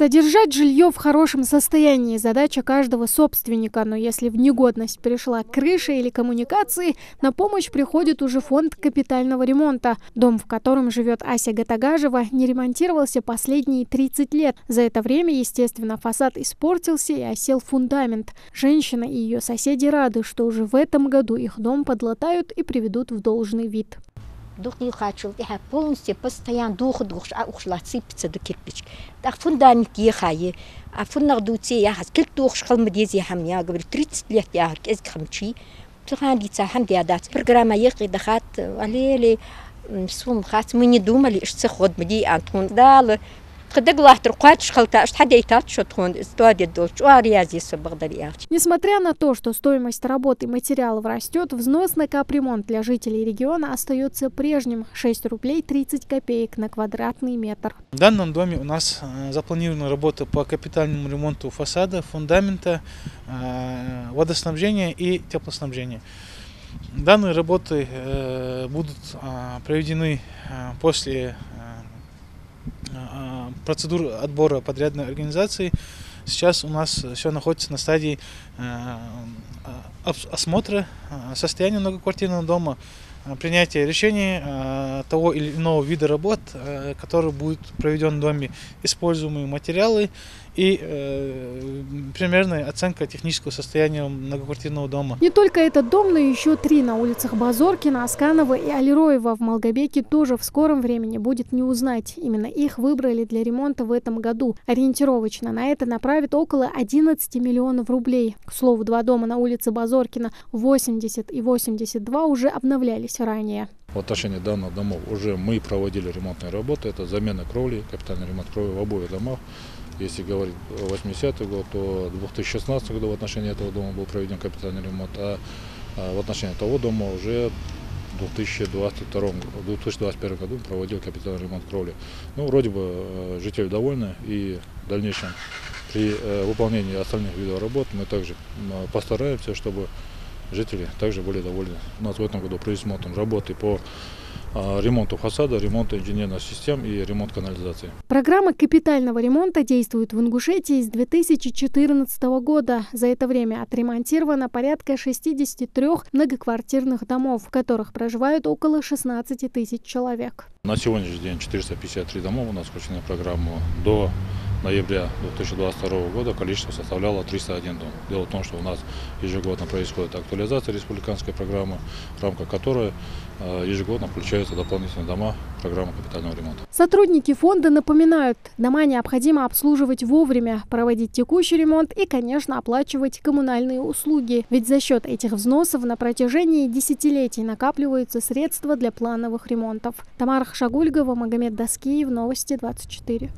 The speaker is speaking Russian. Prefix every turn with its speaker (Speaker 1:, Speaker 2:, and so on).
Speaker 1: Содержать жилье в хорошем состоянии – задача каждого собственника, но если в негодность перешла крыша или коммуникации, на помощь приходит уже фонд капитального ремонта. Дом, в котором живет Ася Гатагажева, не ремонтировался последние 30 лет. За это время, естественно, фасад испортился и осел фундамент. Женщина и ее соседи рады, что уже в этом году их дом подлатают и приведут в должный вид.
Speaker 2: Полностью постоянно сыпется до кирпич. Так фундамент ехай, а фундамент я сколько духшал медизи хамня, говорю 30 лет я из хамчи. Тухандица хамдиадат. Программа ехай дахат, алели сум хат мы не думали, что ход меди антун дал.
Speaker 1: Несмотря на то, что стоимость работы и материалов растет, взнос на капремонт для жителей региона остается прежним – 6 рублей 30 копеек на квадратный метр.
Speaker 3: В данном доме у нас запланирована работа по капитальному ремонту фасада, фундамента, водоснабжения и теплоснабжения. Данные работы будут проведены после процедуры отбора подрядной организации. Сейчас у нас все находится на стадии осмотра состояния многоквартирного дома, принятия решения того или иного вида работ, который будет проведен в доме, используемые материалы и примерная оценка технического состояния многоквартирного дома.
Speaker 1: Не только этот дом, но и еще 3 на улицах Базоркина, Асканова и Алироева в Малгобеке тоже в скором времени будет не узнать. Именно их выбрали для ремонта в этом году. Ориентировочно на это направят около 11 миллионов рублей. К слову, 2 дома на улице Базоркина, 80 и 82, уже обновлялись ранее.
Speaker 4: В отношении данных домов уже мы проводили ремонтные работы. Это замена кровли, капитальный ремонт кровли в обоих домах. Если говорить о 80-й год, то в 2016 году в отношении этого дома был проведен капитальный ремонт, а в отношении того дома уже в 2021 году проводил капитальный ремонт кровли. Ну, вроде бы жители довольны, и в дальнейшем при выполнении остальных видов работ мы также постараемся, чтобы жители также были довольны. У нас в этом году предусмотрены работы по ремонту фасада, ремонту инженерных систем и ремонт канализации.
Speaker 1: Программа капитального ремонта действует в Ингушетии с 2014 года. За это время отремонтировано порядка 63 многоквартирных домов, в которых проживают около 16 тысяч человек.
Speaker 4: На сегодняшний день 453 дома у нас включены в программу. До ноября 2022 года количество составляло 301 дом. Дело в том, что у нас ежегодно происходит актуализация республиканской программы, в рамках которой ежегодно включаются дополнительные дома в программу капитального ремонта.
Speaker 1: Сотрудники фонда напоминают, дома необходимо обслуживать вовремя, проводить текущий ремонт и, конечно, оплачивать коммунальные услуги. Ведь за счет этих взносов на протяжении десятилетий накапливаются средства для плановых ремонтов. Тамара Хашагульгова, Магомед Даскиев, Новости 24.